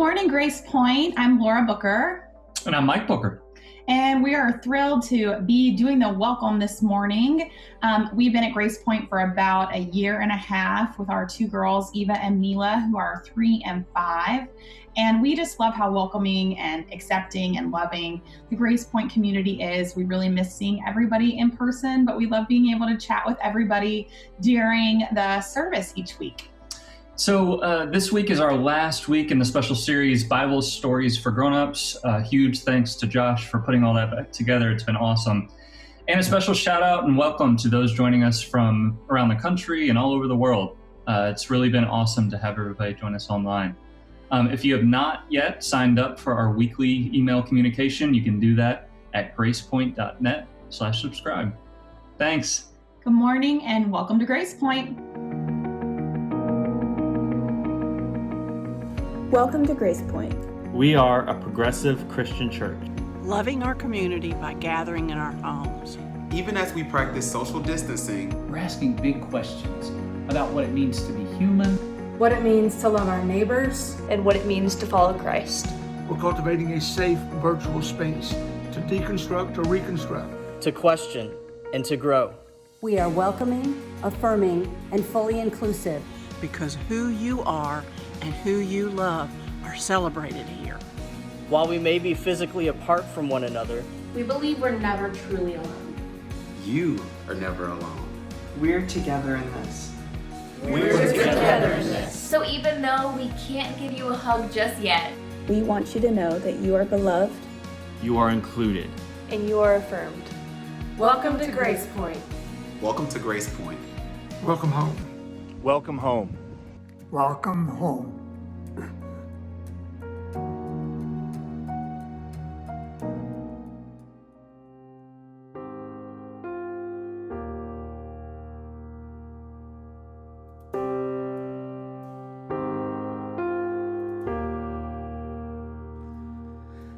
morning, Grace Point. I'm Laura Booker. And I'm Mike Booker. And we are thrilled to be doing the welcome this morning. We've been at Grace Point for about a year and a half with our two girls, Eva and Mila, who are 3 and 5. And we just love how welcoming and accepting and loving the Grace Point community is. We really miss seeing everybody in person, but we love being able to chat with everybody during the service each week. So this week is our last week in the special series, Bible Stories for Grown-Ups. Huge thanks to Josh for putting all that back together. It's been awesome. And a special shout out and welcome to those joining us from around the country and all over the world. It's really been awesome to have everybody join us online. If you have not yet signed up for our weekly email communication, you can do that at gracepoint.net/subscribe. Thanks. Good morning and welcome to Grace Point. Welcome to Grace Point. We are a progressive Christian church, loving our community by gathering in our homes. Even as we practice social distancing, we're asking big questions about what it means to be human, what it means to love our neighbors, and what it means to follow Christ. We're cultivating a safe virtual space to deconstruct or reconstruct, to question and to grow. We are welcoming, affirming, and fully inclusive. Because who you are and who you love are celebrated here. While we may be physically apart from one another, we believe we're never truly alone. You are never alone. We're together in this. We're together in this. So even though we can't give you a hug just yet, We want you to know that you are beloved. You are included. and you are affirmed. Welcome to Grace Point. Welcome to Grace Point. Welcome home. Welcome home. Welcome home.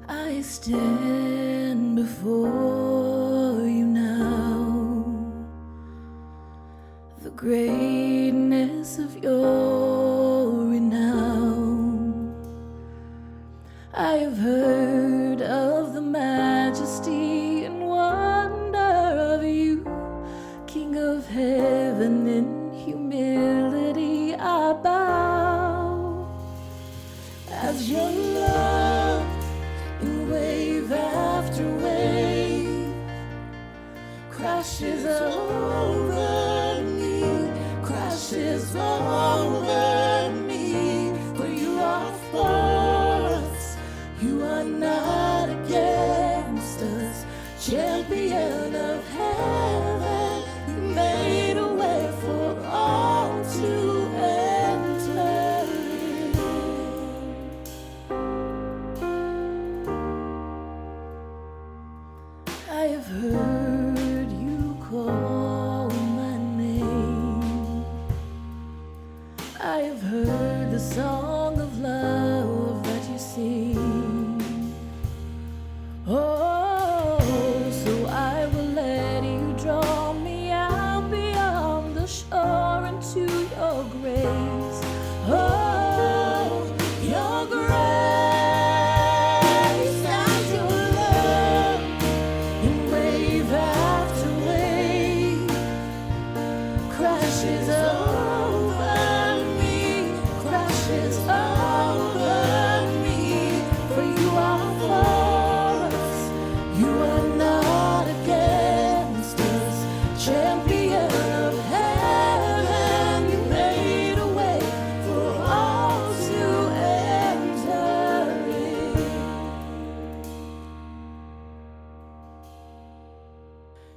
I stand before you now, the greatness of your renown. I have heard of the majesty and wonder of you, King of heaven. In humility I bow as your love in wave after wave crashes over me, crashes over me. For you are for us, you are not against us. Champion of heaven, you made a way for all to enter in. I have heard you call my name. I have heard the song of love that you sing. Oh, so I will let you draw me out beyond the shore into your grace. Oh, your grace and your love in wave after wave crashes over me, crashes over me. For you are for us, you are not against us. Champion of heaven, you made a way for all to enter in.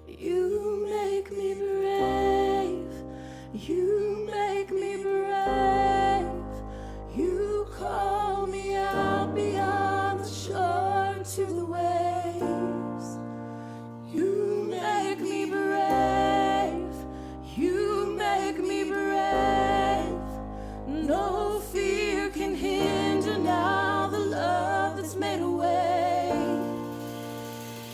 You make me brave, you make me brave. You call me out beyond the shore to the waves. You make me brave, you make me brave. No fear can hinder now the love that's made a way.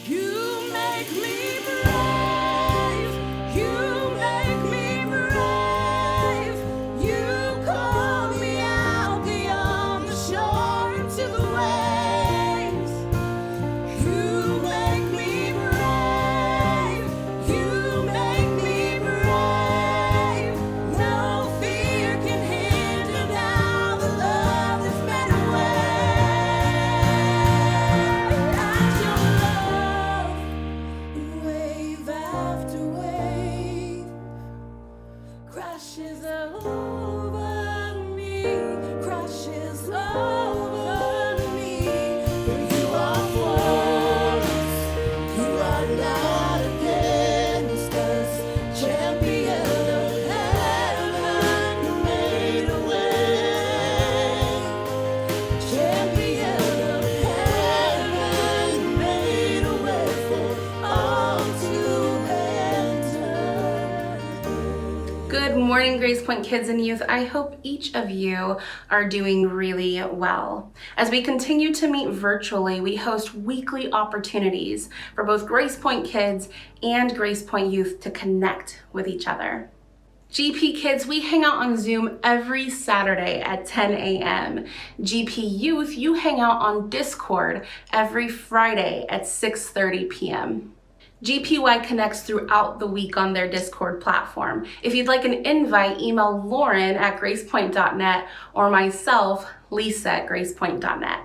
You make me brave, you make me brave. You call me out beyond the shore into the waves. You make me brave, you make me brave. No fear can hinder now the love that's made a way. And your love, wave after wave, crashes over me, crashes over me. For you are for us, you are not against us. Champion of heaven, you made a way. Champion of heaven, you made a way for all to enter. Good morning, Grace Point kids and youth. I hope each of you are doing really well. As we continue to meet virtually, we host weekly opportunities for both Grace Point kids and Grace Point youth to connect with each other. GP kids, we hang out on Zoom every Saturday at 10 a.m. GP youth, you hang out on Discord every Friday at 6:30 p.m. GPY connects throughout the week on their Discord platform. If you'd like an invite, email Lauren at gracepoint.net or myself, Lisa at gracepoint.net.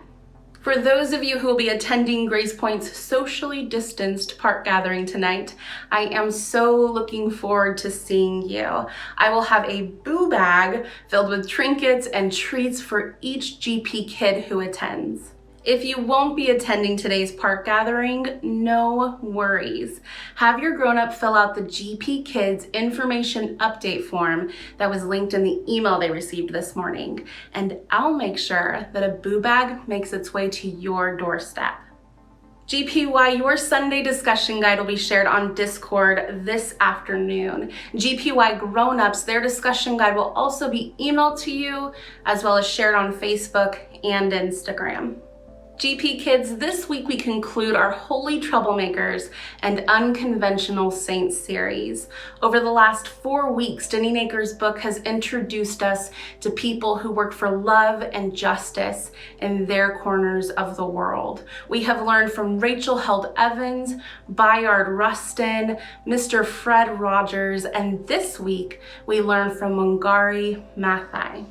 For those of you who will be attending Grace Point's socially distanced park gathering tonight, I am so looking forward to seeing you. I will have a boo bag filled with trinkets and treats for each GP kid who attends. If you won't be attending today's park gathering, no worries. Have your grown-up fill out the GP Kids information update form that was linked in the email they received this morning, and I'll make sure that a boo bag makes its way to your doorstep. GPY, your Sunday discussion guide will be shared on Discord this afternoon. GPY grown-ups, their discussion guide will also be emailed to you, as well as shared on Facebook and Instagram. GP Kids, this week we conclude our Holy Troublemakers and Unconventional Saints series. Over the last 4 weeks, Denny Naker's book has introduced us to people who work for love and justice in their corners of the world. We have learned from Rachel Held Evans, Bayard Rustin, Mr. Fred Rogers, and this week we learn from Mungari Maathai.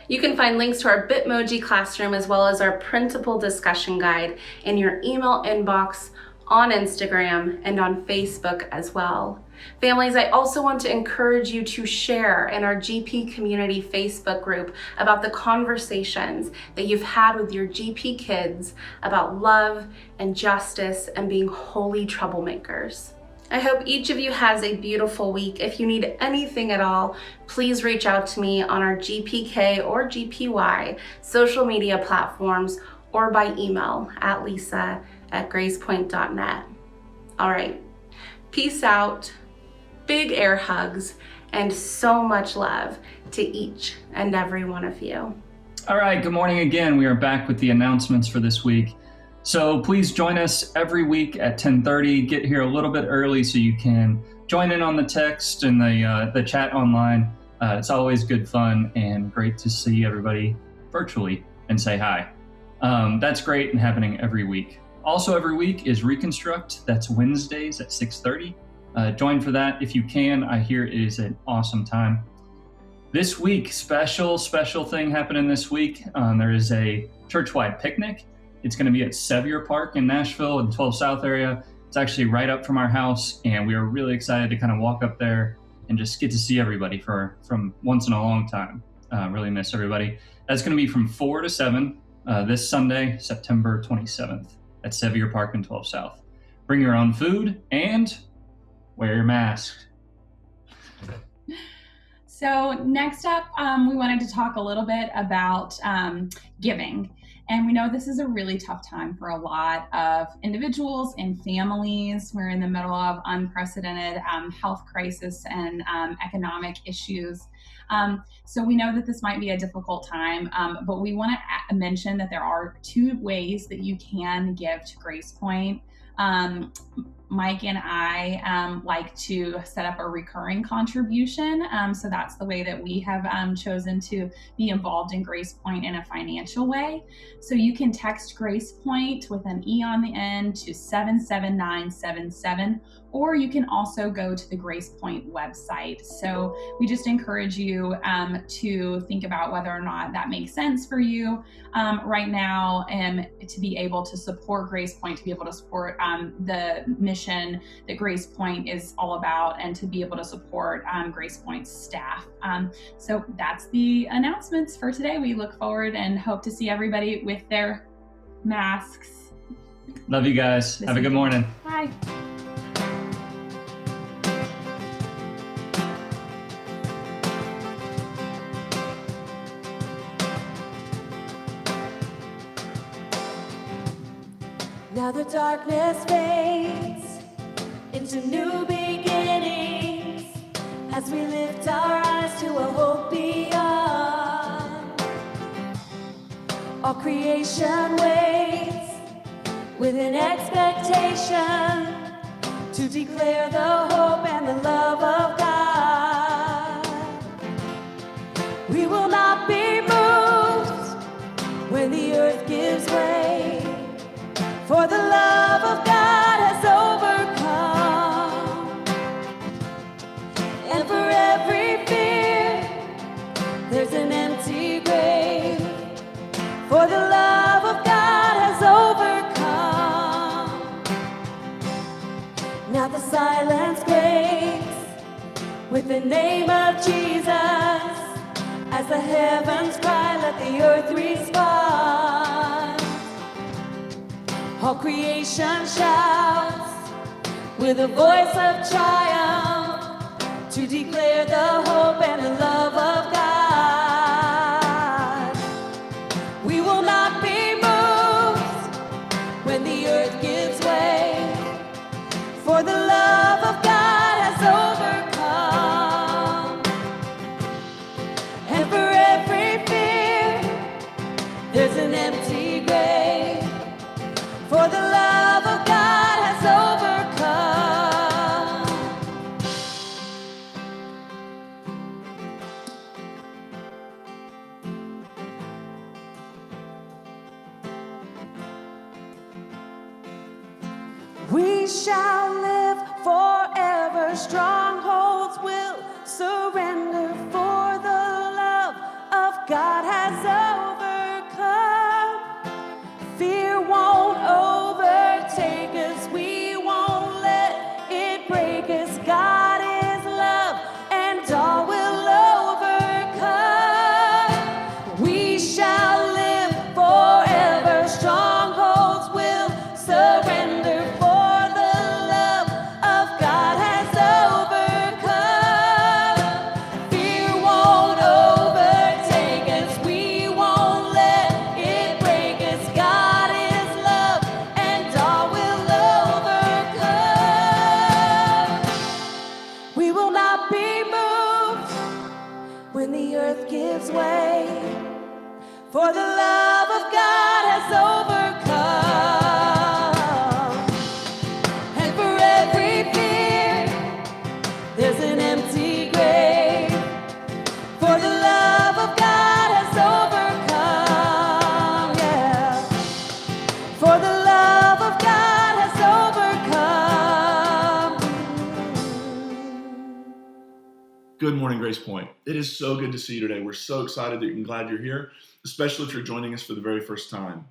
You can find links to our Bitmoji classroom as well as our printable discussion guide in your email inbox, on Instagram, and on Facebook as well. Families, I also want to encourage you to share in our GP Community Facebook group about the conversations that you've had with your GP kids about love and justice and being holy troublemakers. I hope each of you has a beautiful week. If you need anything at all, please reach out to me on our GPK or GPY social media platforms or by email at lisa@gracepoint.net. All right, peace out, big air hugs, and so much love to each and every one of you. All right, good morning again. We are back with the announcements for this week. So please join us every week at 10:30. Get here a little bit early so you can join in on the text and the chat online. It's always good fun and great to see everybody virtually and say hi. That's great and happening every week. Also every week is Reconstruct. That's Wednesdays at 6:30. Join for that if you can. I hear it is an awesome time. This week, special thing happening this week. There is a church-wide picnic. It's going to be at Sevier Park in Nashville in the 12 South area. It's actually right up from our house, and we are really excited to kind of walk up there and just get to see everybody from once in a long time. Really miss everybody. That's going to be from 4 to 7 this Sunday, September 27th at Sevier Park in 12 South. Bring your own food and wear your mask. So next up, we wanted to talk a little bit about giving. And we know this is a really tough time for a lot of individuals and families. We're in the middle of unprecedented health crisis and economic issues. So we know that this might be a difficult time, but we want to mention that there are 2 ways that you can give to Grace Point. Mike and I like to set up a recurring contribution. So that's the way that we have chosen to be involved in Grace Point in a financial way. So you can text Grace Point with an E on the end to 77977, or you can also go to the Grace Point website. So we just encourage you to think about whether or not that makes sense for you right now, and to be able to support Grace Point, to be able to support the mission that Grace Point is all about, and to be able to support Grace Point's staff. So that's the announcements for today. We look forward and hope to see everybody with their masks. Love you guys. Have a good morning. Bye. Now the darkness fades into new beginnings as we lift our eyes to a hope beyond. All creation waits with an expectation to declare the hope and the love of God. We will not be moved when the earth gives way, for the love of God has overcome. And for every fear, there's an empty grave, for the love of God Now the silence breaks with the name of Jesus. As the heavens cry, let the earth respond. All creation shouts with a voice of triumph to declare the hope and the love of God. We will not be moved when the earth gives way, for the love of God has overcome. And for every fear, there's an empty grave, for the love of God has overcome. We shall live forever. Strongholds will surrender, for the love of God has overcome. Fear won't overtake us. We won't let it break us. God is love, and all will overcome. We shall live forever. Strongholds will surrender, for the love of God has overcome. Fear won't overtake us. We won't let it break us. God is love, and all will overcome. We will not be moved when the earth gives way, for the love of God has overcome. And for every fear, there's an empty grave, for the love of God has overcome. Yeah, for the love of God has overcome. Good morning, Grace Point. It is so good to see you today. We're so excited and glad you're here, especially if you're joining us for the very first time.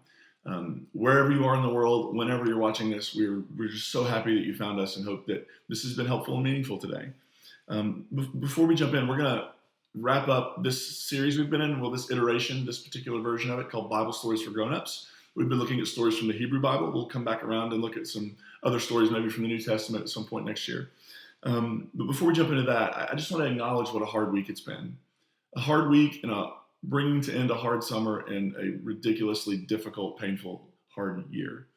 Wherever you are in the world, whenever you're watching this, we're just so happy that you found us and hope that this has been helpful and meaningful today. Before we jump in, we're going to wrap up this series we've been in, well, this iteration, this particular version of it called Bible Stories for Grown-Ups. We've been looking at stories from the Hebrew Bible. We'll come back around and look at some other stories maybe from the New Testament at some point next year. But before we jump into that, I just want to acknowledge what a hard week it's been. A hard week and bringing to end a hard summer and a ridiculously difficult, painful, hard year.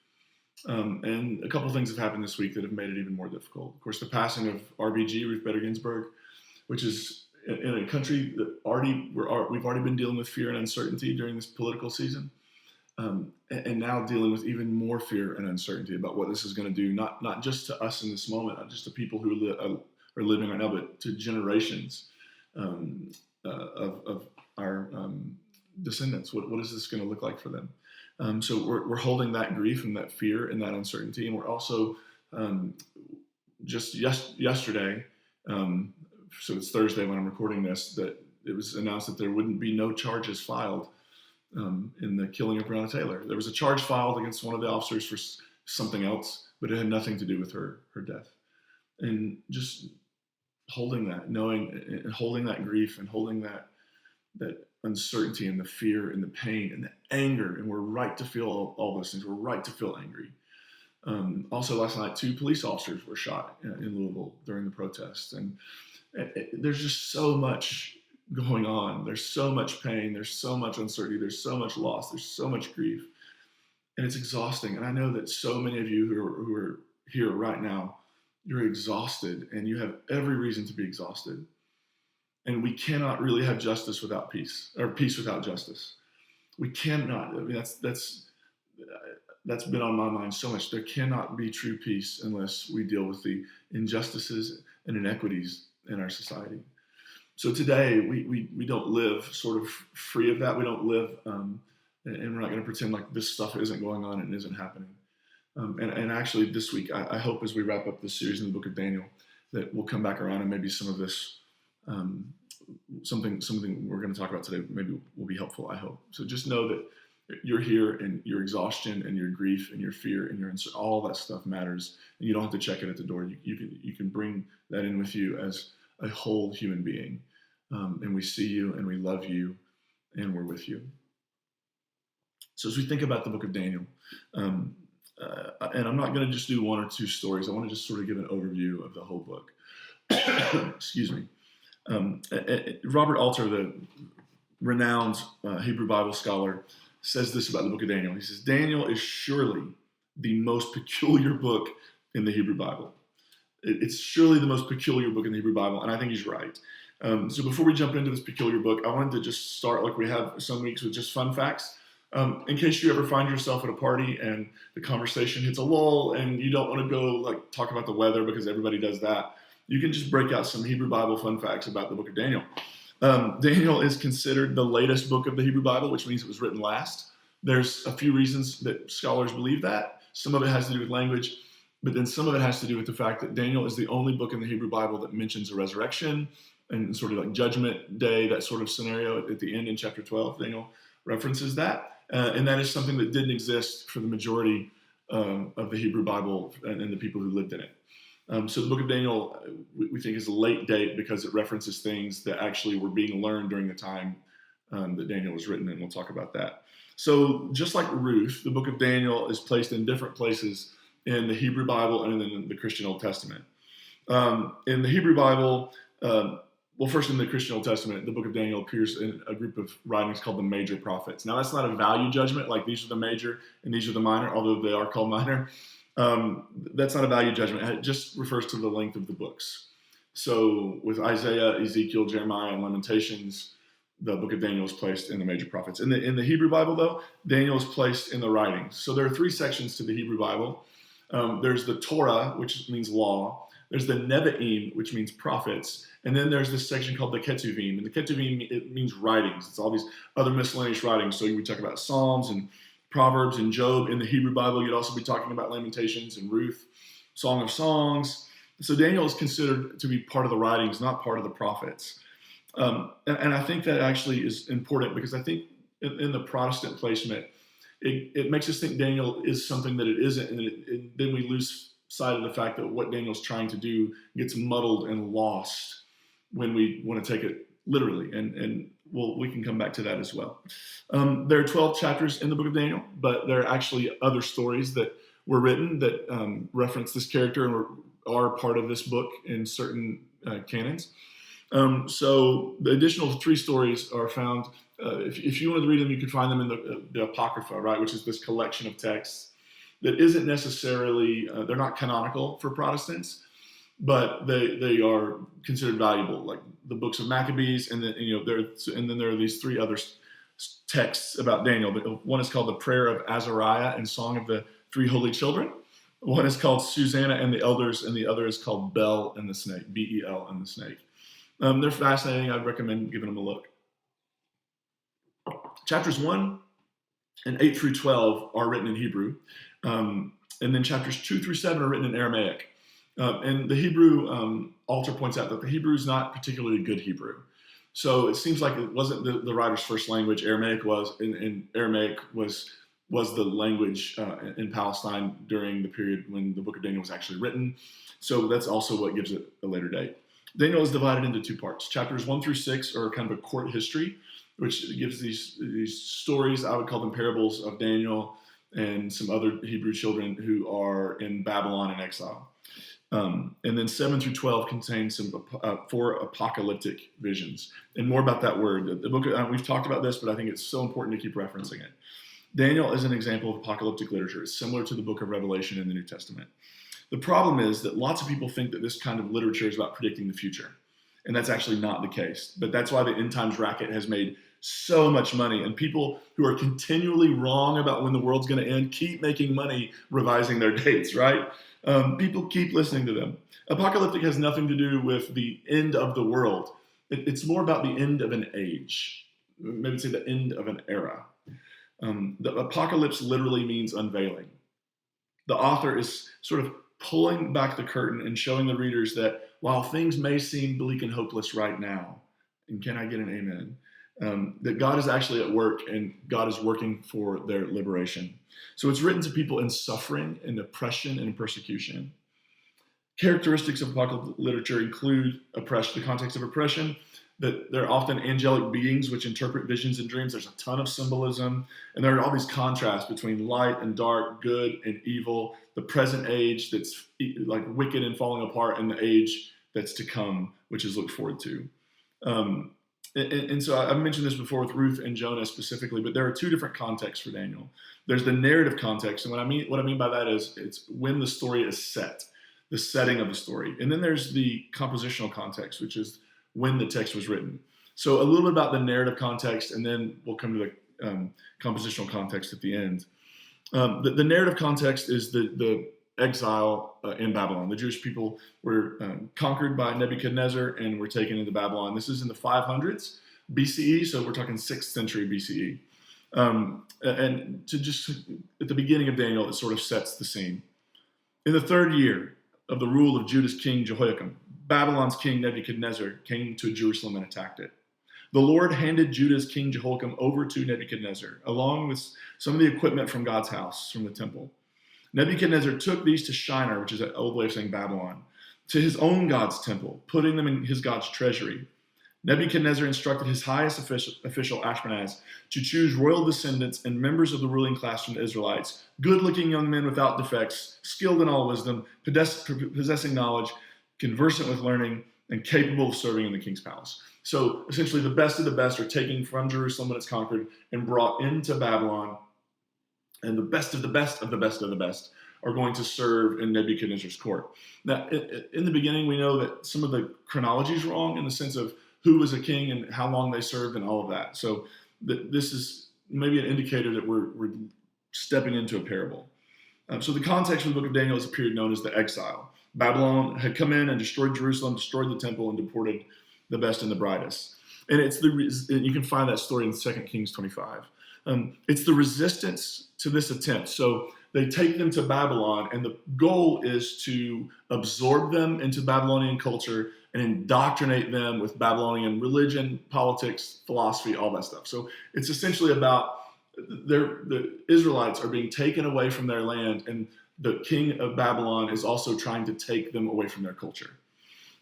And a couple of things have happened this week that have made it even more difficult. Of course, the passing of RBG, Ruth Bader Ginsburg, which is in a country that we've already been dealing with fear and uncertainty during this political season. And now dealing with even more fear and uncertainty about what this is going to do, not just to us in this moment, not just to people who are living right now, but to generations of our descendants. What is this going to look like for them? So we're holding that grief and that fear and that uncertainty, and we're also just yesterday. So it's Thursday when I'm recording this, that it was announced that there wouldn't be no charges filed in the killing of Breonna Taylor. There was a charge filed against one of the officers for something else, but it had nothing to do with her death. And just holding that, knowing and holding that grief and holding that uncertainty and the fear and the pain and the anger, and we're right to feel all those things. We're right to feel angry. Also last night, 2 police officers were shot in Louisville during the protest. And there's just so much going on. There's so much pain. There's so much uncertainty. There's so much loss. There's so much grief. And it's exhausting. And I know that so many of you who are here right now, you're exhausted, and you have every reason to be exhausted. And we cannot really have justice without peace, or peace without justice. We cannot. I mean, that's been on my mind so much. There cannot be true peace unless we deal with the injustices and inequities in our society. So today, we don't live sort of free of that. We don't live, and we're not going to pretend like this stuff isn't going on and isn't happening. And actually, this week, I hope as we wrap up this series in the book of Daniel, that we'll come back around and maybe some of this, something we're going to talk about today, maybe will be helpful, I hope. So just know that You're here, and your exhaustion and your grief and your fear and all that stuff matters, and you don't have to check it at the door. You can bring that in with you as a whole human being, and we see you and we love you and we're with you. So as we think about the book of Daniel, and I'm not going to just do one or two stories. I want to just sort of give an overview of the whole book. Excuse me. Robert Alter, the renowned Hebrew Bible scholar, says this about the book of Daniel. He says, Daniel is surely the most peculiar book in the Hebrew Bible. It's surely the most peculiar book in the Hebrew Bible, and I think he's right. So before we jump into this peculiar book, I wanted to just start like we have some weeks with just fun facts. In case you ever find yourself at a party and the conversation hits a lull and you don't want to go like talk about the weather because everybody does that, you can just break out some Hebrew Bible fun facts about the book of Daniel. Daniel is considered the latest book of the Hebrew Bible, which means it was written last. There's a few reasons that scholars believe that. Some of it has to do with language, but then some of it has to do with the fact that Daniel is the only book in the Hebrew Bible that mentions a resurrection and sort of like judgment day, that sort of scenario at the end in chapter 12. Daniel references that. And that is something that didn't exist for the majority of the Hebrew Bible and the people who lived in it. So the book of Daniel, we think, is a late date because it references things that actually were being learned during the time that Daniel was written, and we'll talk about that. So just like Ruth, the book of Daniel is placed in different places in the Hebrew Bible and in the Christian Old Testament. In the Hebrew Bible, first in the Christian Old Testament, the book of Daniel appears in a group of writings called the major prophets. Now, that's not a value judgment, like these are the major and these are the minor, although they are called minor. That's not a value judgment. It just refers to the length of the books. So with Isaiah, Ezekiel, Jeremiah, and Lamentations, the book of Daniel is placed in the major prophets. In the Hebrew Bible, though, Daniel is placed in the writings. So there are three sections to the Hebrew Bible. There's the Torah, which means law. There's the Nevi'im, which means prophets. And then there's this section called the Ketuvim. And the Ketuvim, it means writings. It's all these other miscellaneous writings. So we talk about Psalms and Proverbs and Job. In the Hebrew Bible, you'd also be talking about Lamentations and Ruth, Song of Songs. So Daniel is considered to be part of the writings, not part of the prophets. And I think that actually is important because I think in the Protestant placement, it makes us think Daniel is something that it isn't. And then we lose sight of the fact that what Daniel's trying to do gets muddled and lost when we want to take it literally. And we can come back to that as well. There are 12 chapters in the book of Daniel, but there are actually other stories that were written that reference this character and are part of this book in certain canons. So the additional 3 stories are found. If you wanted to read them, you could find them in the Apocrypha, right, which is this collection of texts that isn't necessarily, they're not canonical for Protestants, but they are considered valuable, like the books of Maccabees, and then there are these 3 other texts about Daniel. One is called the Prayer of Azariah and Song of the 3 Holy Children. One is called Susanna and the Elders, and the other is called Bel and the Snake, B-E-L and the Snake. They're fascinating. I'd recommend giving them a look. Chapters 1 and 8 through 12 are written in Hebrew. And then chapters 2 through 7 are written in Aramaic. And the Hebrew, Alter points out that the Hebrew is not particularly good Hebrew. So it seems like it wasn't the writer's first language. Aramaic was, and Aramaic was the language in Palestine during the period when the book of Daniel was actually written. So that's also what gives it a later date. Daniel is divided into 2 parts. Chapters 1 through 6 are kind of a court history, which gives these stories, I would call them parables, of Daniel and some other Hebrew children who are in Babylon in exile. And then 7 through 12 contain some 4 apocalyptic visions. And more about that word. The book, we've talked about this, but I think it's so important to keep referencing it. Daniel is an example of apocalyptic literature. It's similar to the book of Revelation in the New Testament. The problem is that lots of people think that this kind of literature is about predicting the future. And that's actually not the case. But that's why the end times racket has made so much money. And people who are continually wrong about when the world's going to end keep making money revising their dates, right? People keep listening to them. Apocalyptic has nothing to do with the end of the world. It's more about the end of an age. Maybe say the end of an era. The apocalypse literally means unveiling. The author is sort of pulling back the curtain and showing the readers that while things may seem bleak and hopeless right now, and can I get an amen? that God is actually at work and God is working for their liberation. So it's written to people in suffering and oppression and persecution. Characteristics of apocalyptic literature include oppression, the context of oppression, that they're often angelic beings which interpret visions and dreams. There's a ton of symbolism, and there are all these contrasts between light and dark, good and evil, the present age that's like wicked and falling apart, and the age that's to come, which is looked forward to. And so I mentioned this before with Ruth and Jonah specifically, but there are two different contexts for Daniel. There's the narrative context, and what I mean by that is it's when the story is set, the setting of the story. And then there's the compositional context, which is when the text was written. So a little bit about the narrative context, and then we'll come to the compositional context at the end. The narrative context is the exile in Babylon. The Jewish people were conquered by Nebuchadnezzar and were taken into Babylon. This is in the 500s BCE, so we're talking 6th century BCE. And to just at the beginning of Daniel, it sort of sets the scene. In the 3rd year of the rule of Judah's king Jehoiakim, Babylon's king Nebuchadnezzar came to Jerusalem and attacked it. The Lord handed Judah's king Jehoiakim over to Nebuchadnezzar, along with some of the equipment from God's house, from the temple. Nebuchadnezzar took these to Shinar, which is an old way of saying Babylon, to his own God's temple, putting them in his God's treasury. Nebuchadnezzar instructed his highest official Ashpenaz to choose royal descendants and members of the ruling class from the Israelites, good-looking young men without defects, skilled in all wisdom, possessing knowledge, conversant with learning, and capable of serving in the king's palace. So essentially the best of the best are taken from Jerusalem when it's conquered and brought into Babylon, and the best of the best of the best of the best are going to serve in Nebuchadnezzar's court. Now, in the beginning, we know that some of the chronology is wrong in the sense of who was a king and how long they served and all of that. So this is maybe an indicator that we're stepping into a parable. So the context of the book of Daniel is a period known as the Exile. Babylon had come in and destroyed Jerusalem, destroyed the temple, and deported the best and the brightest. And you can find that story in 2 Kings 25. It's the resistance to this attempt. So they take them to Babylon, and the goal is to absorb them into Babylonian culture and indoctrinate them with Babylonian religion, politics, philosophy, all that stuff. So it's essentially about the Israelites are being taken away from their land, and the king of Babylon is also trying to take them away from their culture.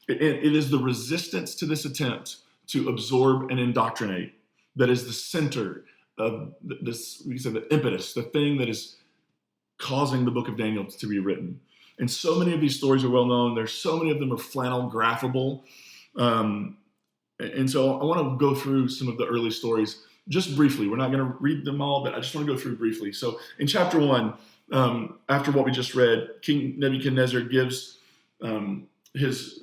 It is the resistance to this attempt to absorb and indoctrinate that is the center of this, we said, the impetus, the thing that is causing the book of Daniel to be written. And so many of these stories are well known. There's so many of them are flannel-graphable. And so I want to go through some of the early stories just briefly. We're not going to read them all, but I just want to go through briefly. So in chapter 1, after what we just read, King Nebuchadnezzar gives his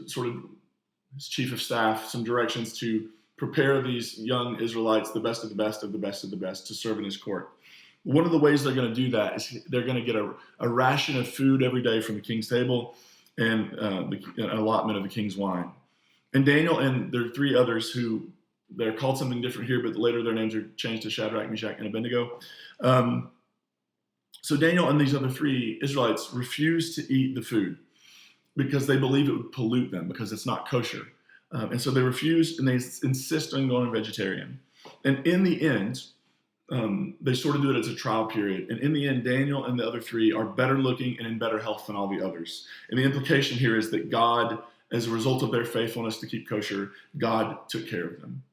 chief of staff some directions to prepare these young Israelites, the best of the best of the best of the best, to serve in his court. One of the ways they're going to do that is they're going to get a ration of food every day from the king's table and an allotment of the king's wine. And Daniel and there are 3 others who, they're called something different here, but later their names are changed to Shadrach, Meshach, and Abednego. So Daniel and these other 3 Israelites refuse to eat the food because they believe it would pollute them because it's not kosher. And so they refuse, and they insist on going vegetarian. And in the end, they sort of do it as a trial period. And in the end, Daniel and the other 3 are better looking and in better health than all the others. And the implication here is that God, as a result of their faithfulness to keep kosher, God took care of them.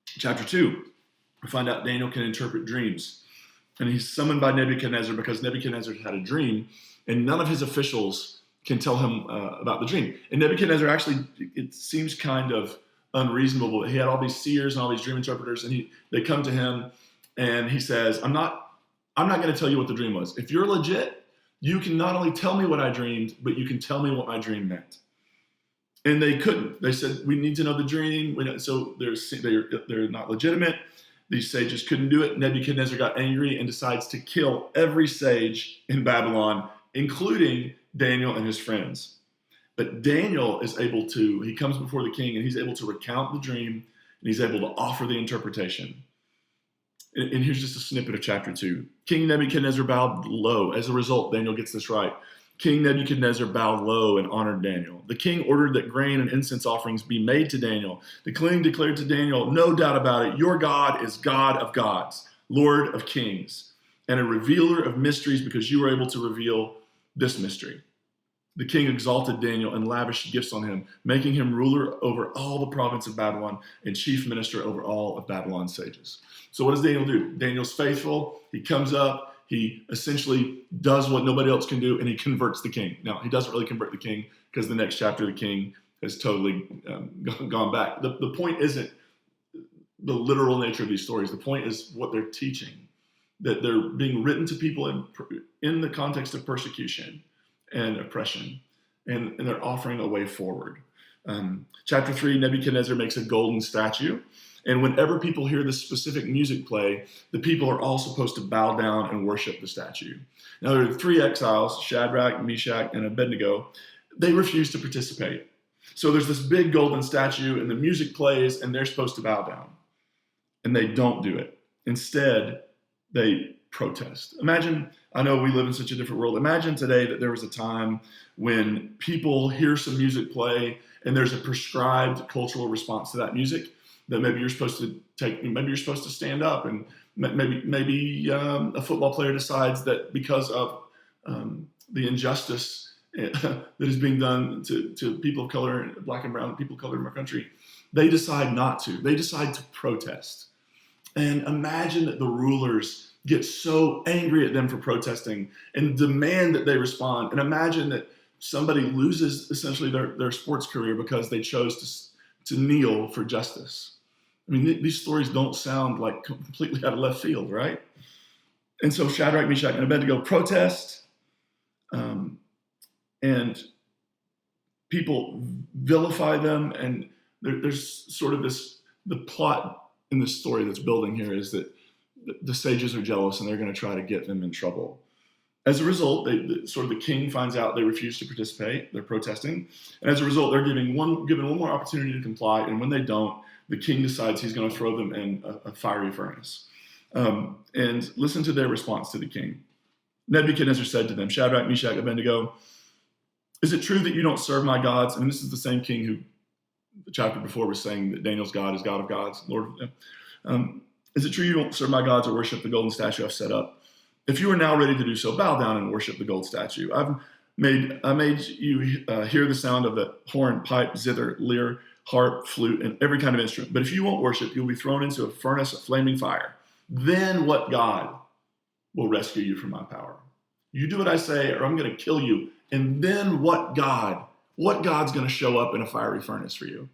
Chapter 2, we find out Daniel can interpret dreams. And he's summoned by Nebuchadnezzar because Nebuchadnezzar had a dream, and none of his officials can tell him about the dream. And Nebuchadnezzar actually, it seems kind of unreasonable. He had all these seers and all these dream interpreters, and they come to him, and he says, I'm not going to tell you what the dream was. If you're legit, you can not only tell me what I dreamed, but you can tell me what my dream meant. And they couldn't. They said, we need to know the dream. So they're not legitimate. These sages couldn't do it. Nebuchadnezzar got angry and decides to kill every sage in Babylon, including Daniel and his friends. But Daniel is able to, he comes before the king and he's able to recount the dream and he's able to offer the interpretation. And here's just a snippet of chapter 2. King Nebuchadnezzar bowed low. As a result, Daniel gets this right. King Nebuchadnezzar bowed low and honored Daniel. The king ordered that grain and incense offerings be made to Daniel. The king declared to Daniel, no doubt about it, your God is God of gods, Lord of kings, and a revealer of mysteries because you were able to reveal this mystery. The king exalted Daniel and lavished gifts on him, making him ruler over all the province of Babylon and chief minister over all of Babylon's sages. So what does Daniel do? Daniel's faithful. He comes up. He essentially does what nobody else can do, and he converts the king. Now, he doesn't really convert the king because the next chapter, the king has totally gone back. The point isn't the literal nature of these stories. The point is what they're teaching, that they're being written to people in the context of persecution and oppression, and they're offering a way forward. Chapter 3, Nebuchadnezzar makes a golden statue. And whenever people hear this specific music play, the people are all supposed to bow down and worship the statue. Now, there are 3 exiles, Shadrach, Meshach, and Abednego. They refuse to participate. So there's this big golden statue, and the music plays, and they're supposed to bow down. And they don't do it. Instead, they protest. Imagine, I know we live in such a different world. Imagine today that there was a time when people hear some music play, and there's a prescribed cultural response to that music. That maybe you're supposed to stand up, and maybe a football player decides that because of the injustice that is being done to people of color, black and brown people of color in our country, they decide not to. They decide to protest. And imagine that the rulers get so angry at them for protesting and demand that they respond. And imagine that somebody loses essentially their sports career because they chose to kneel for justice. I mean, these stories don't sound like completely out of left field, right? And so Shadrach, Meshach, and Abednego protest, and people vilify them. And there's sort of the plot in this story that's building here is that the sages are jealous and they're going to try to get them in trouble. As a result, the king finds out they refuse to participate. They're protesting. And as a result, they're given one more opportunity to comply. And when they don't, the king decides he's going to throw them in a fiery furnace. And listen to their response to the king. Nebuchadnezzar said to them, Shadrach, Meshach, Abednego, is it true that you don't serve my gods? And this is the same king who the chapter before was saying that Daniel's God is God of gods, Lord of them. Is it true you don't serve my gods or worship the golden statue I've set up? If you are now ready to do so, bow down and worship the gold statue. I made you hear the sound of the horn, pipe, zither, lyre, harp, flute, and every kind of instrument. But if you won't worship, you'll be thrown into a furnace of flaming fire. Then what God will rescue you from my power? You do what I say, or I'm going to kill you. And then what God's going to show up in a fiery furnace for you?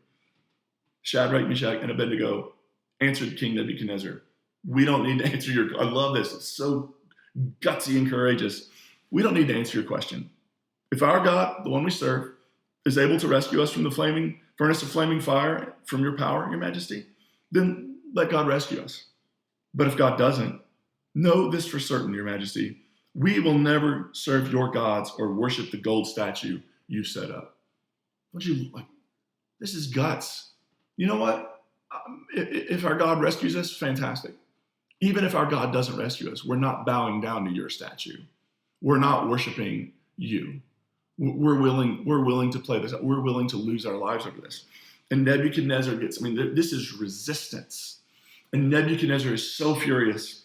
Shadrach, Meshach, and Abednego answered King Nebuchadnezzar. We don't need to answer I love this. It's so gutsy and courageous. We don't need to answer your question. If our God, the one we serve, is able to rescue us from the flaming furnace of flaming fire, from your power, your majesty, then let God rescue us. But if God doesn't, know this for certain, your majesty, we will never serve your gods or worship the gold statue you set up. This is guts. You know what? If our God rescues us, fantastic. Even if our God doesn't rescue us, we're not bowing down to your statue. We're not worshiping you. We're willing to play this out. We're willing to lose our lives over this. And Nebuchadnezzar this is resistance. And Nebuchadnezzar is so furious.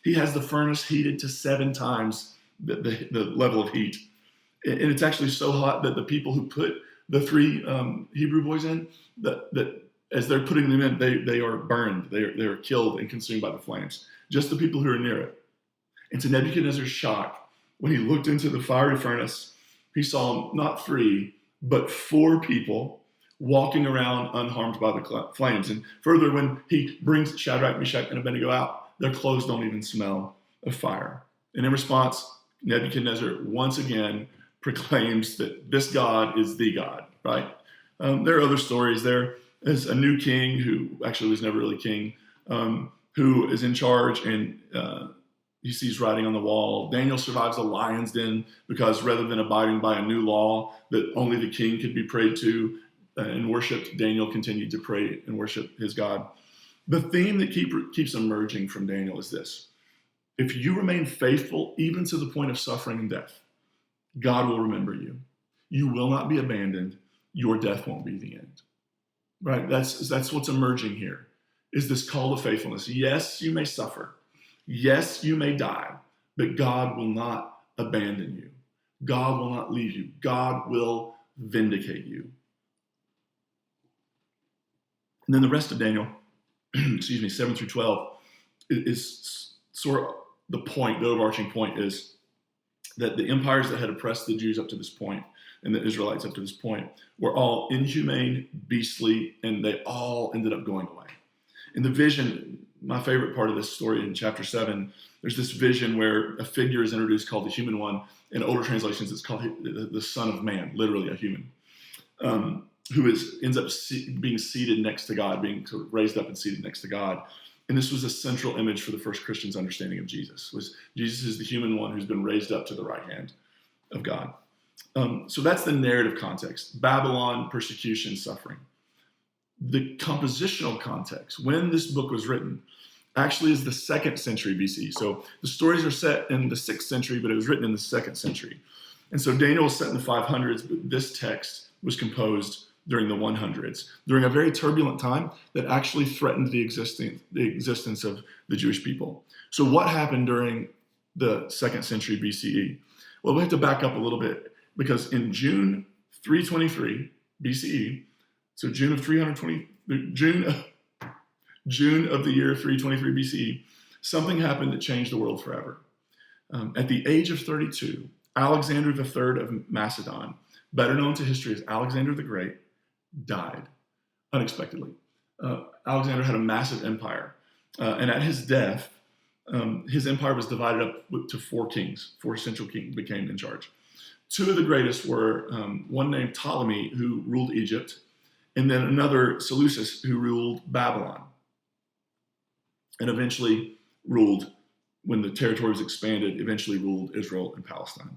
He has the furnace heated to 7 times the level of heat. And it's actually so hot that the people who put the 3 Hebrew boys in, that as they're putting them in, they are burned. They are killed and consumed by the flames. Just the people who are near it. And to Nebuchadnezzar's shock, when he looked into the fiery furnace, he saw not 3, but 4 people walking around unharmed by the flames. And further, when he brings Shadrach, Meshach, and Abednego out, their clothes don't even smell of fire. And in response, Nebuchadnezzar once again proclaims that this God is the God, right? There are other stories. There is a new king who actually was never really king, who is in charge, and he sees writing on the wall. Daniel survives a lion's den because rather than abiding by a new law that only the king could be prayed to and worshipped, Daniel continued to pray and worship his God. The theme that keeps emerging from Daniel is this: if you remain faithful even to the point of suffering and death, God will remember you. You will not be abandoned. Your death won't be the end. Right? That's what's emerging here, is this call to faithfulness. Yes, you may suffer. Yes, you may die, but God will not abandon you. God will not leave you. God will vindicate you. And then the rest of Daniel, 7 through 12, is sort of the point, the overarching point is that the empires that had oppressed the Jews up to this point and the Israelites up to this point were all inhumane, beastly, and they all ended up going away. In the vision, my favorite part of this story in chapter 7, there's this vision where a figure is introduced called the Human One. In older translations, it's called the Son of Man, literally a human, who ends up being seated next to God, being sort of raised up and seated next to God. And this was a central image for the first Christians' understanding of Jesus, was Jesus is the human one who's been raised up to the right hand of God. So that's the narrative context: Babylon, persecution, suffering. The compositional context, when this book was written, actually is the 2nd century BC. So the stories are set in the 6th century, but it was written in the 2nd century. And so Daniel was set in the 500s, but this text was composed during the 100s, during a very turbulent time that actually threatened the existence of the Jewish people. So what happened during the 2nd century BCE? Well, we have to back up a little bit, because in June 323 BCE, so June of the year 323 BCE, something happened that changed the world forever. At the age of 32, Alexander III of Macedon, better known to history as Alexander the Great, died unexpectedly. Alexander had a massive empire, and at his death, his empire was divided up to 4 kings. 4 central kings became in charge. 2 of the greatest were one named Ptolemy, who ruled Egypt, and then another, Seleucus, who ruled Babylon, and eventually ruled, when the territory was expanded, eventually ruled Israel and Palestine.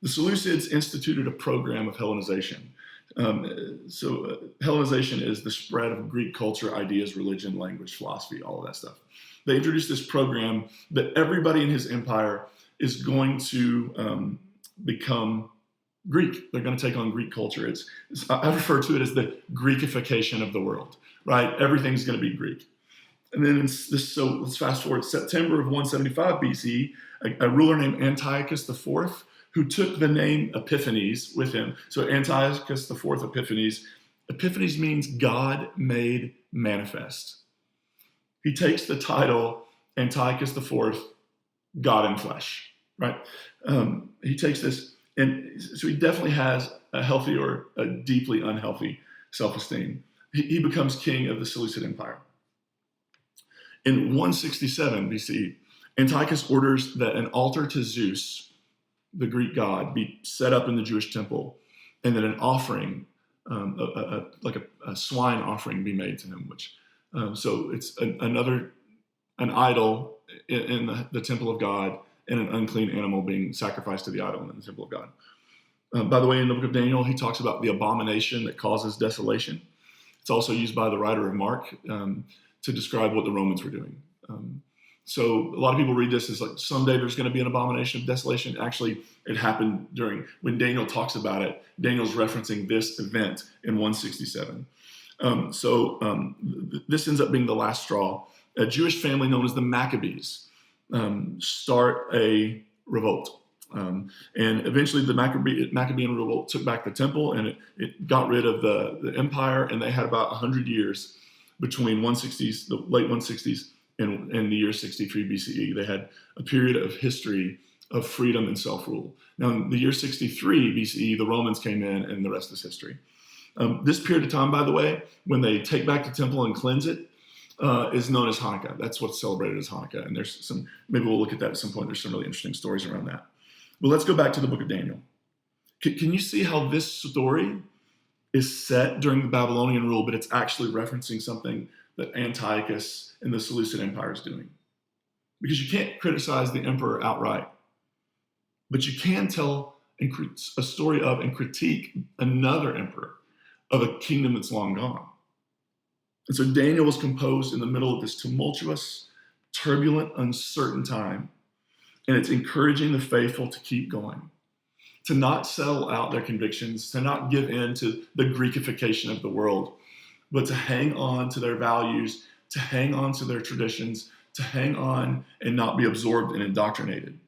The Seleucids instituted a program of Hellenization. Hellenization is the spread of Greek culture, ideas, religion, language, philosophy, all of that stuff. They introduced this program that everybody in his empire is going to become Greek. They're going to take on Greek culture. I refer to it as the Greekification of the world, right? Everything's going to be Greek. And then so let's fast forward. September of 175 BC, a ruler named Antiochus IV, who took the name Epiphanes with him. So Antiochus IV Epiphanes. Epiphanes means God made manifest. He takes the title Antiochus IV, God in flesh, right? He takes this, and so he definitely has a healthy or a deeply unhealthy self-esteem. He becomes king of the Seleucid Empire. In 167 BC, Antiochus orders that an altar to Zeus, the Greek god, be set up in the Jewish temple, and that an offering, like a swine offering, be made to him. So it's an idol in the temple of God, and an unclean animal being sacrificed to the idol in the temple of God. By the way, in the book of Daniel, he talks about the abomination that causes desolation. It's also used by the writer of Mark to describe what the Romans were doing. So a lot of people read this as like someday there's going to be an abomination of desolation. Actually, it happened when Daniel talks about it. Daniel's referencing this event in 167. This ends up being the last straw. A Jewish family known as the Maccabees start a revolt. And eventually the Maccabean revolt took back the temple, and it got rid of the empire, and they had about 100 years between the late 160s and the year 63 BCE. They had a period of history of freedom and self-rule. Now, in the year 63 BCE, the Romans came in, and the rest is history. This period of time, by the way, when they take back the temple and cleanse it, is known as Hanukkah. That's what's celebrated as Hanukkah. And maybe we'll look at that at some point. There's some really interesting stories around that. But let's go back to the book of Daniel. Can you see how this story is set during the Babylonian rule, but it's actually referencing something that Antiochus and the Seleucid Empire is doing? Because you can't criticize the emperor outright, but you can tell a story of and critique another emperor of a kingdom that's long gone. And so Daniel was composed in the middle of this tumultuous, turbulent, uncertain time, and it's encouraging the faithful to keep going. to not sell out their convictions, to not give in to the Greekification of the world, but to hang on to their values, to hang on to their traditions, to hang on and not be absorbed and indoctrinated.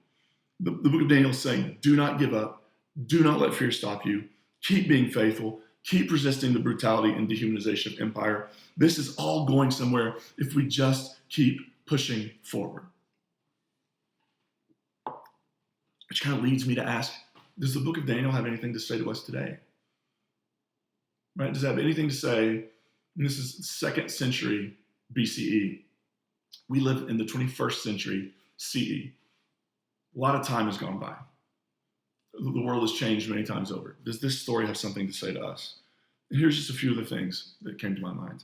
The book of Daniel is saying, do not give up. Do not let fear stop you. Keep being faithful. Keep resisting the brutality and dehumanization of empire. This is all going somewhere if we just keep pushing forward. Which kind of leads me to ask, does the book of Daniel have anything to say to us today? Right? Does it have anything to say? And this is 2nd century BCE. We live in the 21st century CE. A lot of time has gone by. The world has changed many times over. Does this story have something to say to us? And here's just a few of the things that came to my mind.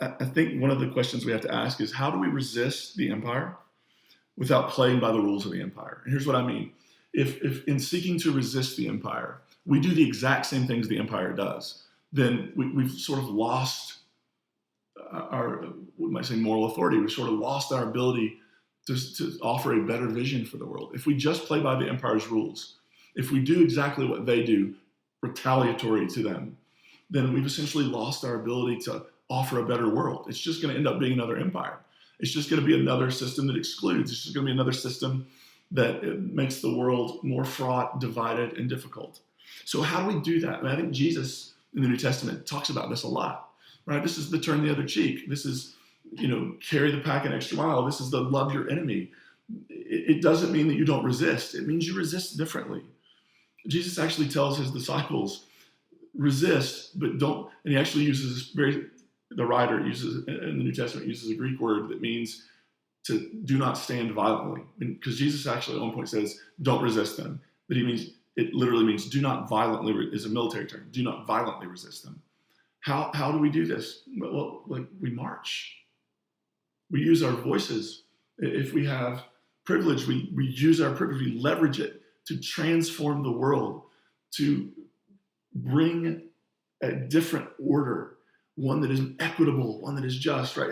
I think one of the questions we have to ask is, how do we resist the empire without playing by the rules of the empire? And here's what I mean. If in seeking to resist the empire, we do the exact same things the empire does, then we've sort of lost our, we might say, moral authority. We've sort of lost our ability to offer a better vision for the world. If we just play by the empire's rules, if we do exactly what they do, retaliatory to them, then we've essentially lost our ability to offer a better world. It's just going to end up being another empire. It's just going to be another system that excludes. It's just going to be another system that makes the world more fraught, divided, and difficult. So how do we do that? I think Jesus in the New Testament talks about this a lot, right? This is the turn the other cheek. This is, carry the pack an extra mile. This is the love your enemy. It doesn't mean that you don't resist. It means you resist differently. Jesus actually tells his disciples, resist, but don't, and he actually uses the writer uses, in the New Testament, uses a Greek word that means to do not stand violently. Because Jesus actually at one point says, don't resist them. But it literally means do not violently, is a military term, do not violently resist them. How do we do this? Well, we march. We use our voices. If we have privilege, we use our privilege, we leverage it to transform the world, to bring a different order, one that is equitable, one that is just, right?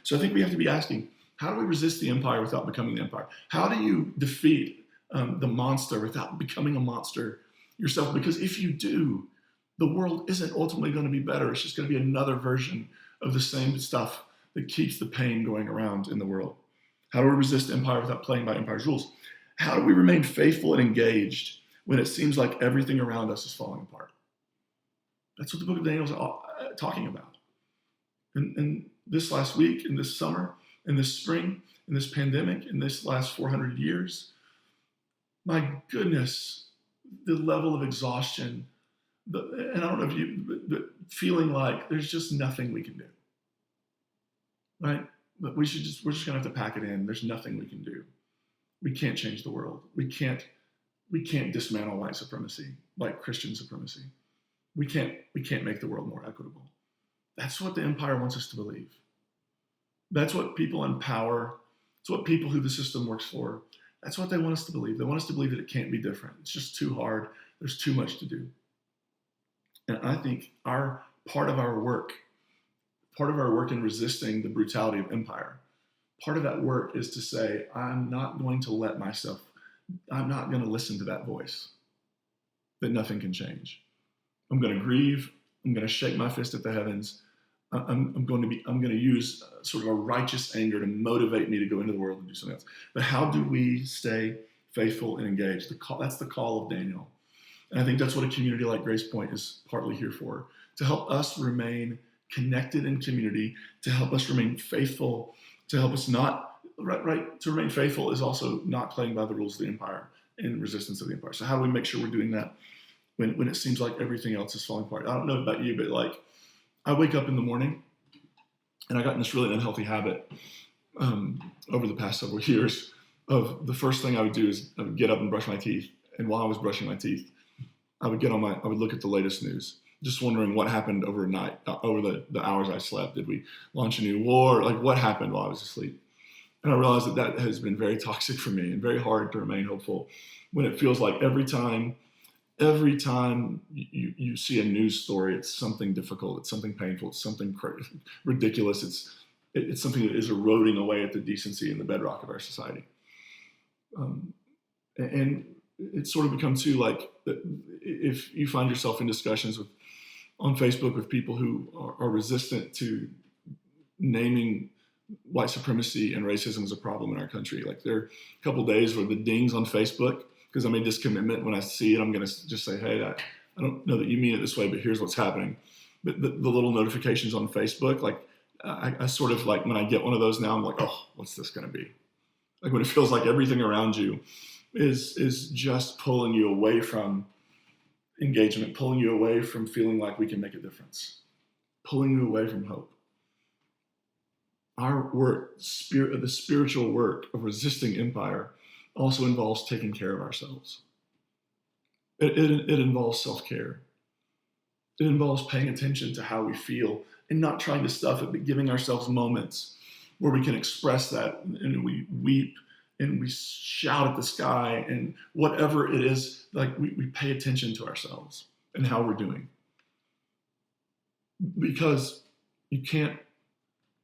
So I think we have to be asking, how do we resist the empire without becoming the empire? How do you defeat the monster without becoming a monster yourself? Because if you do, the world isn't ultimately going to be better. It's just going to be another version of the same stuff that keeps the pain going around in the world. How do we resist empire without playing by empire's rules? How do we remain faithful and engaged when it seems like everything around us is falling apart? That's what the book of Daniel is talking about. And this last week, in this summer, in this spring, in this pandemic, in this last 400 years, my goodness, the level of exhaustion, and I don't know if but feeling like there's just nothing we can do, right? But we're just gonna have to pack it in. There's nothing we can do. We can't change the world. We can't dismantle white supremacy, like Christian supremacy. We can't make the world more equitable. That's what the empire wants us to believe. That's what people in power, it's what people who the system works for, that's what they want us to believe. They want us to believe that it can't be different. It's just too hard. There's too much to do. And I think part of our work in resisting the brutality of empire, part of that work is to say, I'm not going to listen to that voice, that nothing can change. I'm going to grieve. I'm going to shake my fist at the heavens. I'm going to use sort of a righteous anger to motivate me to go into the world and do something else. But how do we stay faithful and engaged? That's the call of Daniel. And I think that's what a community like Grace Point is partly here for, to help us remain connected in community, to help us remain faithful, to help us not, to remain faithful is also not playing by the rules of the empire in resistance of the empire. So how do we make sure we're doing that when it seems like everything else is falling apart? I don't know about you, but I wake up in the morning, and I got in this really unhealthy habit over the past several years of the first thing I would do is I would get up and brush my teeth. And while I was brushing my teeth, I would look at the latest news, just wondering what happened overnight, over the hours I slept. Did we launch a new war? What happened while I was asleep? And I realized that has been very toxic for me and very hard to remain hopeful when it feels like every time you see a news story, it's something difficult, it's something painful, it's something ridiculous, it's something that is eroding away at the decency and the bedrock of our society. And it's sort of become too like, if you find yourself in discussions on Facebook with people who are resistant to naming white supremacy and racism as a problem in our country. Like there are a couple of days where the dings on Facebook, because I made this commitment, when I see it, I'm going to just say, hey, I don't know that you mean it this way, but here's what's happening. But the little notifications on Facebook, like I sort of like, when I get one of those now, I'm like, oh, what's this going to be? Like when it feels like everything around you is just pulling you away from engagement, pulling you away from feeling like we can make a difference, pulling you away from hope. Our work, the spiritual work of resisting empire, also involves taking care of ourselves. It involves self-care. It involves paying attention to how we feel and not trying to stuff it, but giving ourselves moments where we can express that, and we weep and we shout at the sky, and whatever it is, like we pay attention to ourselves and how we're doing. Because you can't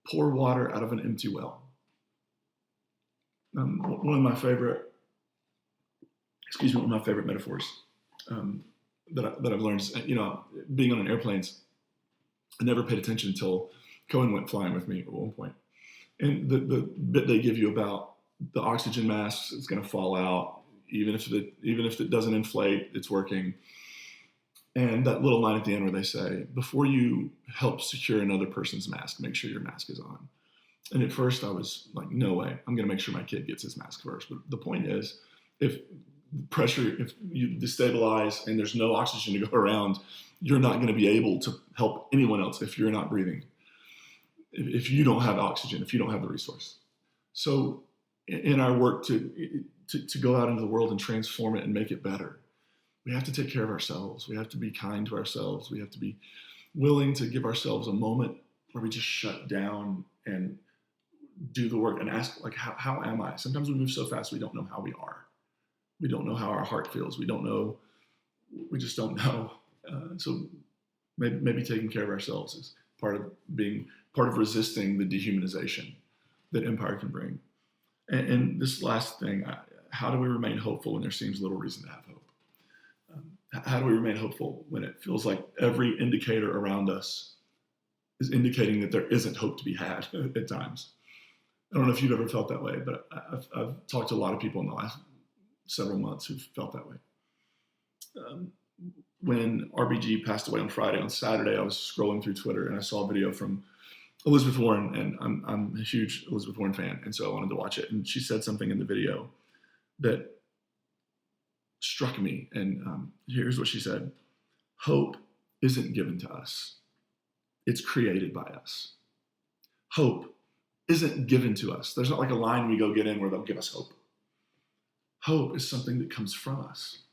pour water out of an empty well. One of my favorite metaphors that I've learned is, being on an airplane, I never paid attention until Cohen went flying with me at one point. And the bit they give you about the oxygen mask is going to fall out, even if it doesn't inflate, it's working. And that little line at the end where they say, before you help secure another person's mask, make sure your mask is on. And at first I was like, no way, I'm going to make sure my kid gets his mask first. But the point is, if you destabilize and there's no oxygen to go around, you're not going to be able to help anyone else if you're not breathing, if you don't have oxygen, if you don't have the resource. So in our work to go out into the world and transform it and make it better, we have to take care of ourselves. We have to be kind to ourselves. We have to be willing to give ourselves a moment where we just shut down and do the work and ask, like, how am I? Sometimes we move so fast we don't know how we are. We don't know how our heart feels. We just don't know. So maybe taking care of ourselves is part of resisting the dehumanization that empire can bring. And this last thing, how do we remain hopeful when there seems little reason to have hope? How do we remain hopeful when it feels like every indicator around us is indicating that there isn't hope to be had at times? I don't know if you've ever felt that way, but I've talked to a lot of people in the last several months who've felt that way. When RBG passed away on Friday, on Saturday, I was scrolling through Twitter and I saw a video from Elizabeth Warren, and I'm a huge Elizabeth Warren fan, and so I wanted to watch it. And she said something in the video that struck me, and here's what she said. Hope isn't given to us. It's created by us. Hope isn't given to us. There's not like a line we go get in where they'll give us hope. Hope is something that comes from us.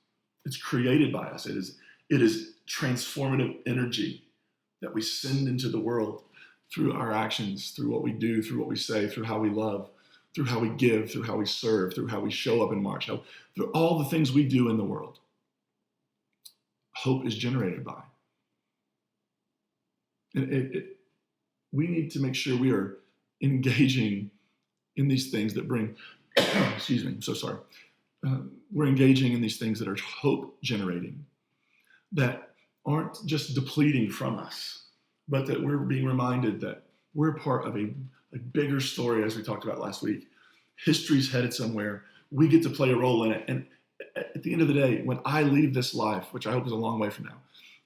It's created by us. It is transformative energy that we send into the world through our actions, through what we do, through what we say, through how we love, through how we give, through how we serve, through how we show up in March, through all the things we do in the world. Hope is generated by. And we need to make sure we are engaging in these things that bring, excuse me, I'm so sorry. We're engaging in these things that are hope generating, that aren't just depleting from us, but that we're being reminded that we're part of a bigger story, as we talked about last week. History's headed somewhere. We get to play a role in it. And at the end of the day, when I leave this life, which I hope is a long way from now,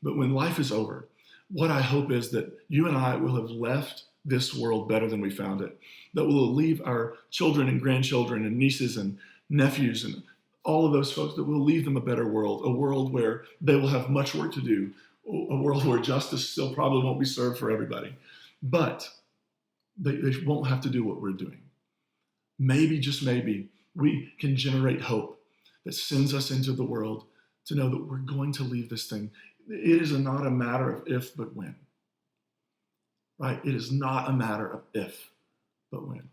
but when life is over, what I hope is that you and I will have left this world better than we found it, that we'll leave our children and grandchildren and nieces and nephews and all of those folks, that we'll leave them a better world, a world where they will have much work to do, a world where justice still probably won't be served for everybody, but they won't have to do what we're doing. Maybe, just maybe, we can generate hope that sends us into the world to know that we're going to leave this thing. It is not a matter of if, but when. Right? It is not a matter of if, but when.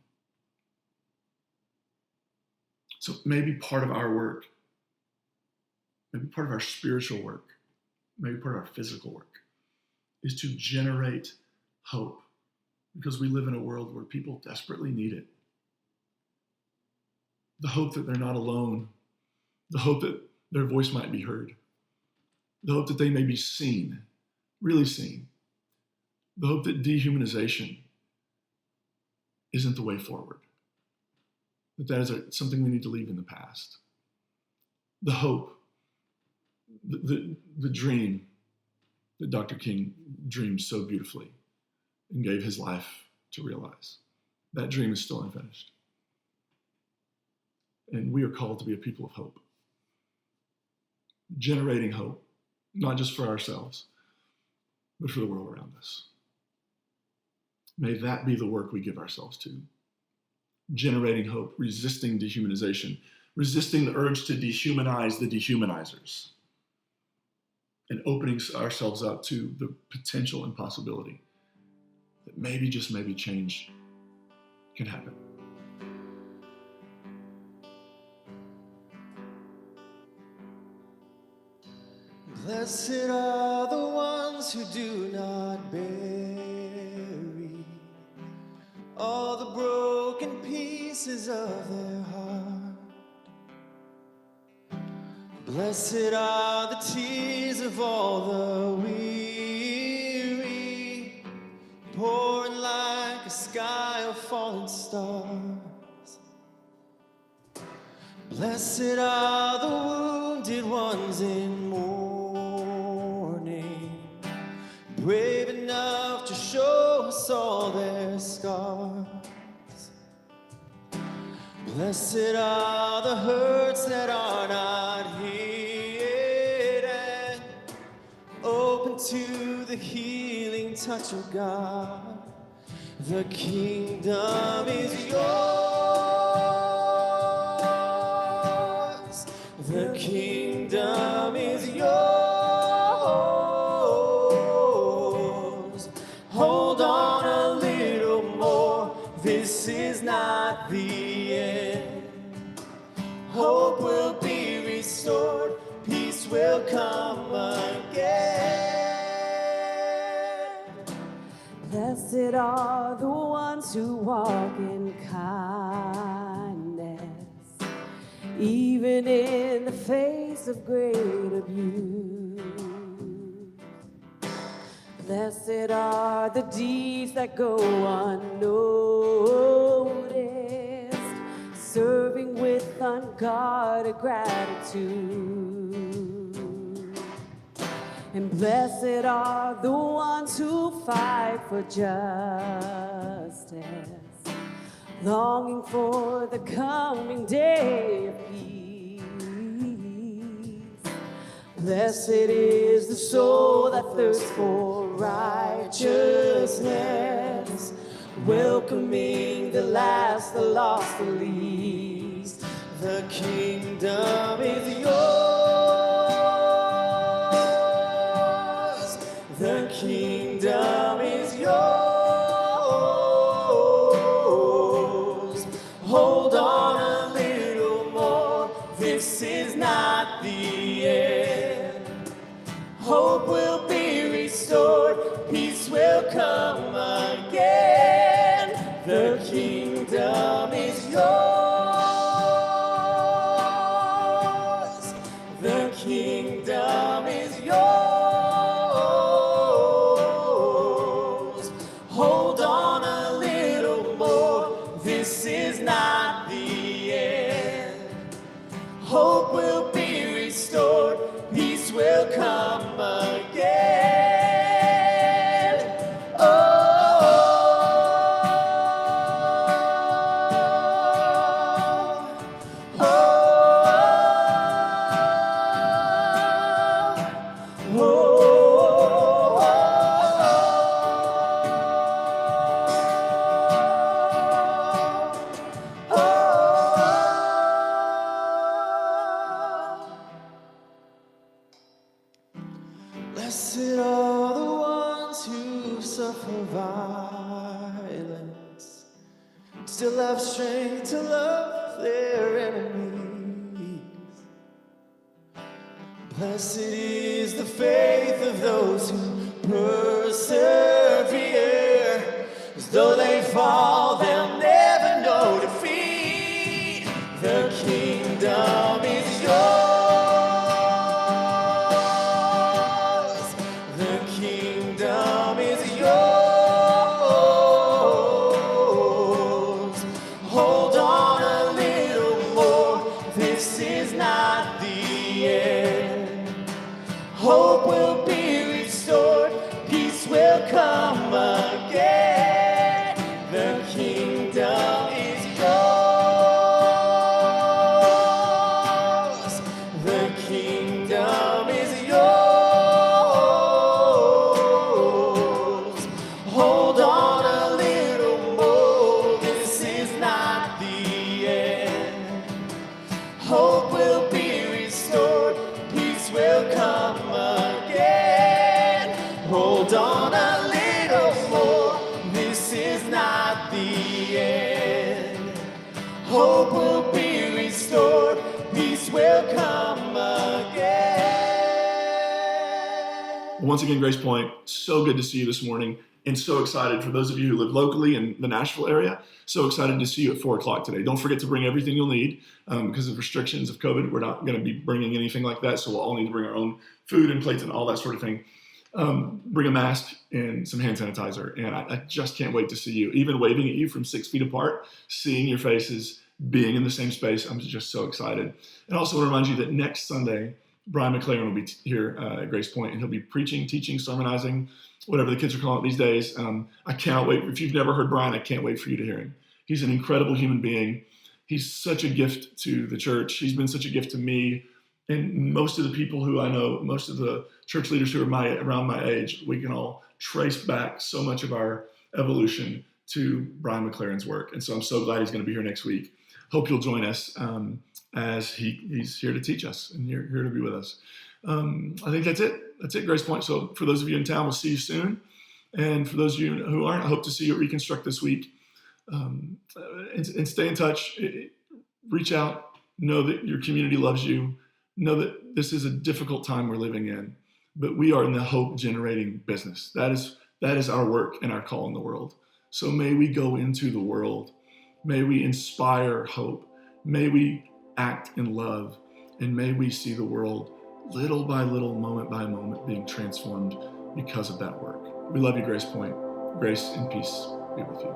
So maybe part of our work, maybe part of our spiritual work, maybe part of our physical work is to generate hope, because we live in a world where people desperately need it. The hope that they're not alone, the hope that their voice might be heard. The hope that they may be seen, really seen. The hope that dehumanization isn't the way forward. That is something we need to leave in the past. The hope, the dream that Dr. King dreamed so beautifully and gave his life to realize. That dream is still unfinished. And we are called to be a people of hope. Generating hope, not just for ourselves, but for the world around us. May that be the work we give ourselves to. Generating hope, resisting dehumanization, resisting the urge to dehumanize the dehumanizers, and opening ourselves up to the potential and possibility that maybe, just maybe, change can happen. Blessed are the ones who do not bury all the broken pieces of their heart. Blessed are the tears of all the weary, pouring like a sky of fallen stars. Blessed are the wounded ones in mourning, brave enough to show us all their scars. Blessed are the hurts that are not hidden, open to the healing touch of God. The kingdom is yours. The kingdom is yours. Hold on a little more. This is not the end. Hope will be restored. Peace will come again. Blessed are the ones who walk in kindness, even in the face of great abuse. Blessed are the deeds that go unnoticed, serving with unguarded gratitude. And blessed are the ones who fight for justice, longing for the coming day of peace. Blessed is the soul that thirsts for righteousness, welcoming the last, the lost, the least. The kingdom is yours. The kingdom is yours. Hold on a little more. This is not the end. Hope will be restored. Peace will come again. The kingdom is yours. The kingdom is yours. Hold on a little more. This is not the end. Hope will be restored. Peace will come again. Oh. Blessed are the ones who suffer violence, still have strength to love their enemies. Blessed is the faith of those who persevere. As though they fall, they'll never know defeat. The kingdom is yours. Hope will be restored, peace will come again. The kingdom is yours. The kingdom is yours. Hold on a little more, this is not the end. Hope will be restored, peace will come again. Hold on a little more, this is not the end. Hope will be restored, peace will come again. Once again, Grace Point, so good to see you this morning, and so excited for those of you who live locally in the Nashville area. So excited to see you at 4 o'clock today. Don't forget to bring everything you'll need because of restrictions of COVID. We're not going to be bringing anything like that, so we'll all need to bring our own food and plates and all that sort of thing. Bring a mask and some hand sanitizer, and I just can't wait to see you. Even waving at you from 6 feet apart, seeing your faces, being in the same space, I'm just so excited. And also want to remind you that next Sunday, Brian Mclaren will be here at Grace Point, and he'll be preaching, teaching, sermonizing, whatever the kids are calling it these days. I cannot wait. If you've never heard Brian, I can't wait for you to hear him. He's an incredible human being. He's such a gift to the church. He's been such a gift to me. And most of the people who I know, most of the church leaders who are around my age, we can all trace back so much of our evolution to Brian Mclaren's work. And so I'm so glad he's going to be here next week. Hope you'll join us as he's here to teach us and here to be with us. I think that's it. That's it, Grace Point. So for those of you in town, we'll see you soon. And for those of you who aren't, I hope to see you at Reconstruct this week. And stay in touch. Reach out. Know that your community loves you. Know that this is a difficult time we're living in, but we are in the hope-generating business. That is our work and our call in the world. So may we go into the world. May we inspire hope. May we act in love. And may we see the world little by little, moment by moment, being transformed because of that work. We love you, Grace Point. Grace and peace be with you.